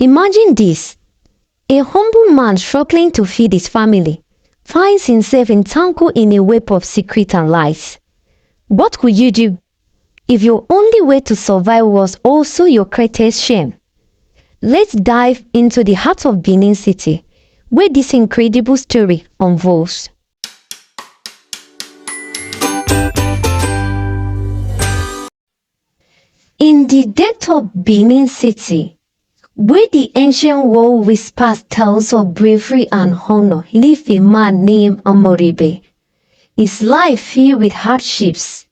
Imagine this. A humble man struggling to feed his family finds himself entangled in a web of secret and lies. What would you do if your only way to survive was also your greatest shame? Let's dive into the heart of Benin City, where this incredible story unfolds. In the depth of Benin City, where the ancient world whispers tales of bravery and honor, lived a man named Omoregbe. His life filled with hardships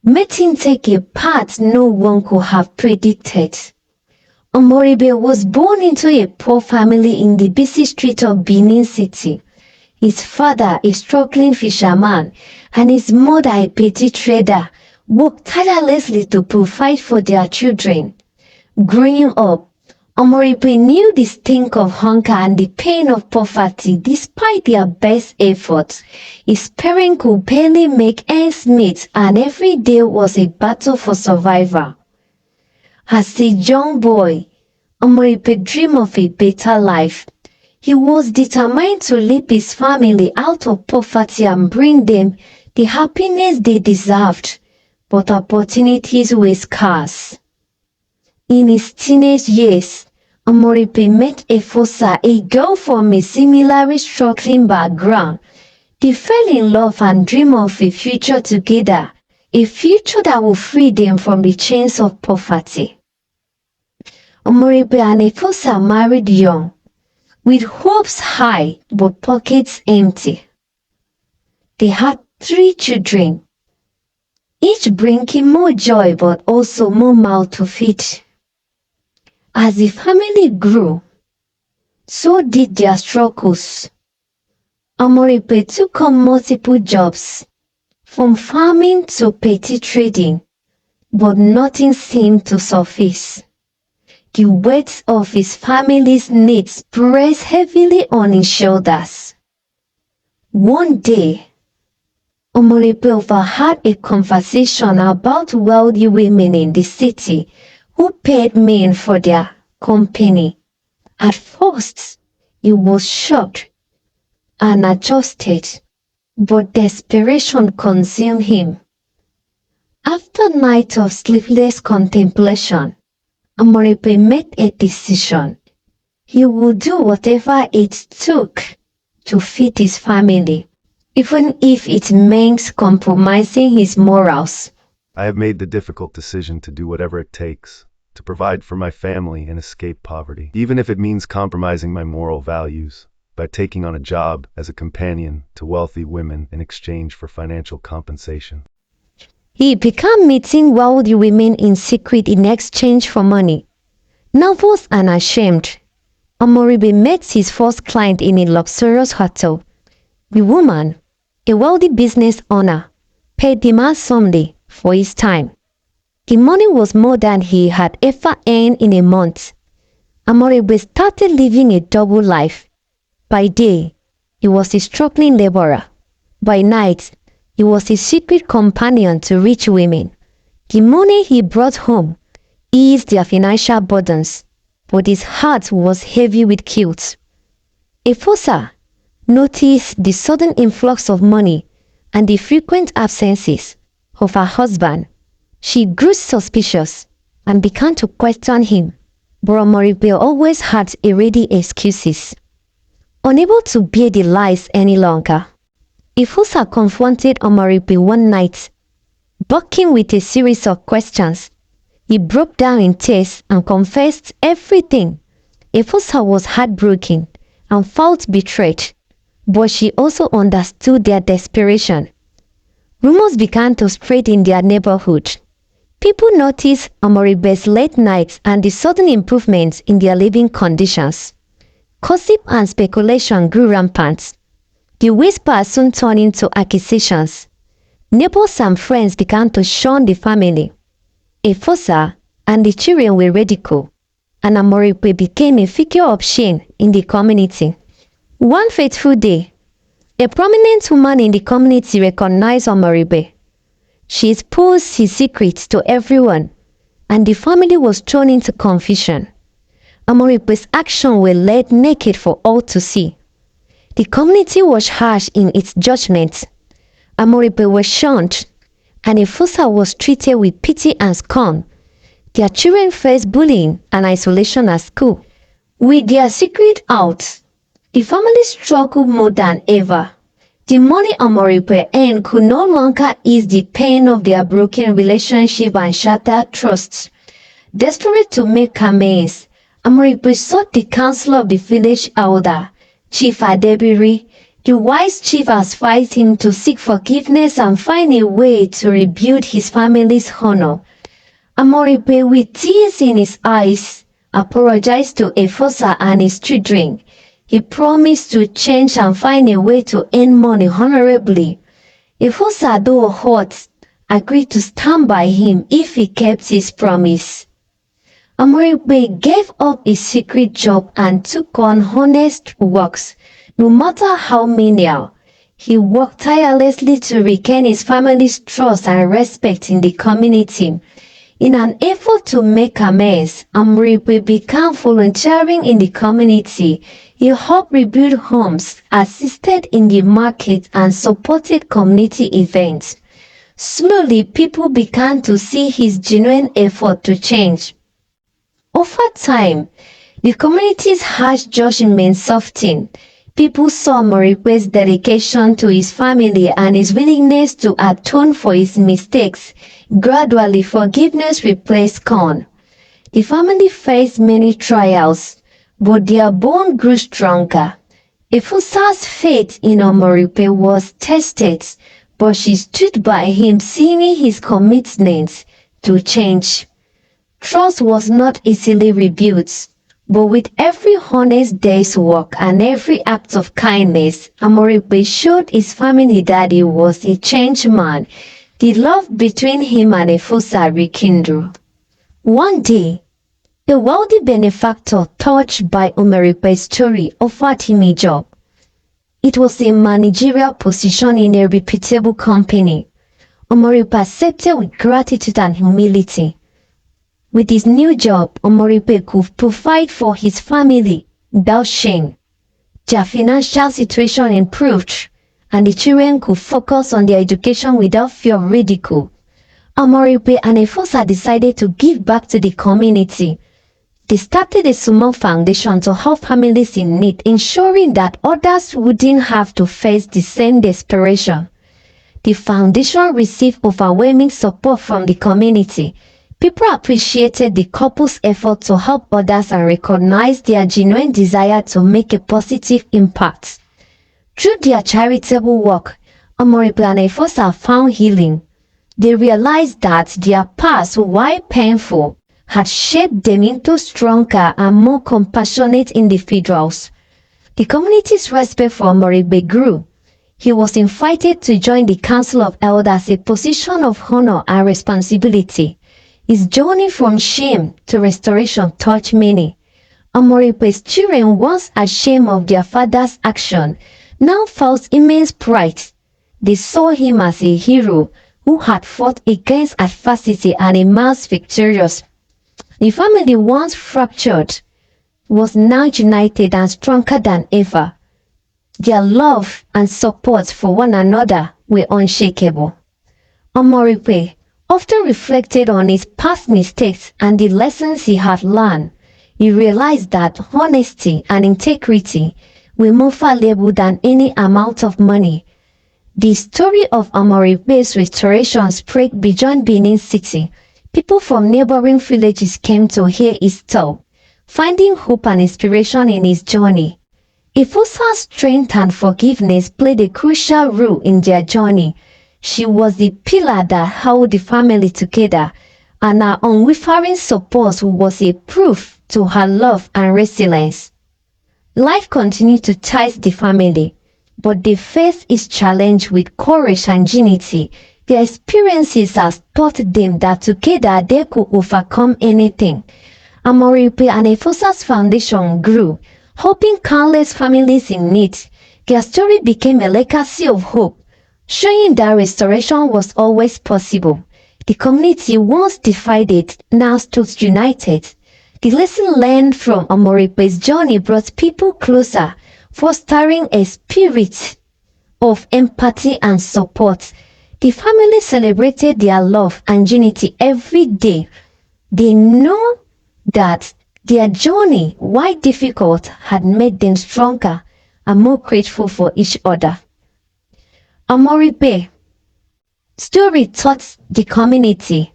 made him take a path no one could have predicted. Omoregbe was born into a poor family in the busy street of Benin City. His father, a struggling fisherman, and his mother, a petty trader, worked tirelessly to provide for their children. Growing up, Omoregbe knew the stink of hunger and the pain of poverty. Despite their best efforts, his parents could barely make ends meet, and every day was a battle for survival. As a young boy, Omoregbe dreamed of a better life. He was determined to lead his family out of poverty and bring them the happiness they deserved, but opportunities were scarce. In his teenage years, Omoregbe met Efosa, a girl from a similarly struggling background. They fell in love and dreamed of a future together, a future that would free them from the chains of poverty. Omoregbe and Efosa married young, with hopes high but pockets empty. They had 3 children, each bringing more joy but also more mouth to feed. As the family grew, so did their struggles. Omoregbe took on multiple jobs, from farming to petty trading, but nothing seemed to surface. The weight of his family's needs pressed heavily on his shoulders. One day, Omoregbe overheard a conversation about wealthy women in the city who paid men for their company. At first, he was shocked and adjusted, but desperation consumed him. After a night of sleepless contemplation, Omoregbe made a decision. He would do whatever it took to feed his family, even if it meant compromising his morals. I have made the difficult decision to do whatever it takes to provide for my family and escape poverty, even if it means compromising my moral values by taking on a job as a companion to wealthy women in exchange for financial compensation. He began meeting wealthy women in secret in exchange for money. Nervous and ashamed, Omoregbe met his first client in a luxurious hotel. The woman, a wealthy business owner, paid him handsomely for his time. The money was more than he had ever earned in a month. Omoregbe started living a double life. By day, he was a struggling laborer. By night, he was a secret companion to rich women. The money he brought home eased their financial burdens, but his heart was heavy with guilt. Efosa noticed the sudden influx of money and the frequent absences of her husband. She grew suspicious and began to question him, but Omoregbe always had a ready excuses. Unable to bear the lies any longer, Efosa confronted Omoregbe one night, bucking with a series of questions. He broke down in tears and confessed everything. Efosa was heartbroken and felt betrayed, but she also understood their desperation. Rumors began to spread in their neighborhood. People noticed Omoregbe's late nights and the sudden improvements in their living conditions. Gossip and speculation grew rampant. The whispers soon turned into accusations. Neighbors and friends began to shun the family. Efosa and the children were ridiculed, and Omoregbe became a figure of shame in the community. One fateful day, a prominent woman in the community recognized Omoregbe. She exposed his secrets to everyone, and the family was thrown into confusion. Omoregbe's actions were laid naked for all to see. The community was harsh in its judgment. Omoregbe was shunned, and Efosa was treated with pity and scorn. Their children faced bullying and isolation at school. With their secret out, the family struggled more than ever. The money Omoregbe earned could no longer ease the pain of their broken relationship and shattered trusts. Desperate to make amends, Omoregbe sought the counsel of the village elder, Chief Adebiri. The wise chief advised him to seek forgiveness and find a way to rebuild his family's honor. Omoregbe, with tears in his eyes, apologized to Efosa and his children. He promised to change and find a way to earn money honorably. Efosa, though hurt, agreed to stand by him if he kept his promise. Omoregbe gave up his secret job and took on honest works, no matter how menial. He worked tirelessly to regain his family's trust and respect in the community. In an effort to make amends, Omoregbe began volunteering in the community. He helped rebuild homes, assisted in the market, and supported community events. Slowly, people began to see his genuine effort to change. Over time, the community's harsh judgment softened. People saw Omoregbe's dedication to his family and his willingness to atone for his mistakes. Gradually, forgiveness replaced scorn. The family faced many trials, but their bond grew stronger. Efosa's faith in Omoregbe was tested, but she stood by him, seeing his commitment to change. Trust was not easily rebuilt, but with every honest day's work and every act of kindness, Omoregbe showed his family that he was a changed man. The love between him and Efosa rekindled. One day, a wealthy benefactor touched by Omoregbe's story offered him a job. It was a managerial position in a reputable company. Omoregbe accepted with gratitude and humility. With his new job, Omoregbe could provide for his family without shame. Their financial situation improved, and the children could focus on their education without fear of ridicule. Omoregbe and Efosa decided to give back to the community. They started a small foundation to help families in need, ensuring that others wouldn't have to face the same desperation. The foundation received overwhelming support from the community. People appreciated the couple's effort to help others and recognized their genuine desire to make a positive impact. Through their charitable work, Omoregbe and Efosa found healing. They realized that their past, while painful, had shaped them into stronger and more compassionate individuals. The community's respect for Omoregbe grew. He was invited to join the Council of Elders, a position of honor and responsibility. His journey from shame to restoration touched many. Omoregbe's children, once ashamed of their father's action, now felt immense pride. They saw him as a hero who had fought against adversity and emerged victorious. The family, once fractured, was now united and stronger than ever. Their love and support for one another were unshakable. Omoregbe often reflected on his past mistakes and the lessons he had learned. He realized that honesty and integrity were more valuable than any amount of money. The story of Omoregbe's restoration spread beyond Benin City. People from neighboring villages came to hear his tale, finding hope and inspiration in his journey. Efosa's strength and forgiveness played a crucial role in their journey. She was the pillar that held the family together, and her unwavering support was a proof to her love and resilience. Life continued to test the family, but they faced its challenge with courage and dignity. Their experiences have taught them that together they could overcome anything. Omoregbe and Efosa's foundation grew, helping countless families in need. Their story became a legacy of hope, showing that restoration was always possible. The community, once divided, now stood united. The lesson learned from Omoregbe's journey brought people closer, fostering a spirit of empathy and support. The family celebrated their love and unity every day. They know that their journey, while difficult, had made them stronger and more grateful for each other. Omoregbe story taught the community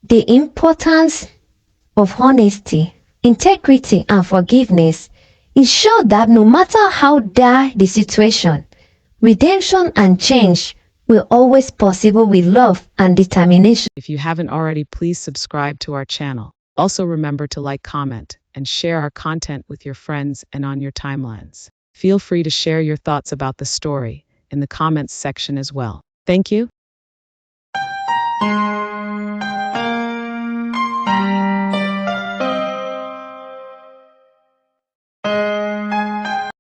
the importance of honesty, integrity, and forgiveness. It showed that no matter how dire the situation, redemption and change will always possible with love and determination. If you haven't already, please subscribe to our channel. Also remember to like, comment, and share our content with your friends and on your timelines. Feel free to share your thoughts about the story in the comments section as well. Thank you.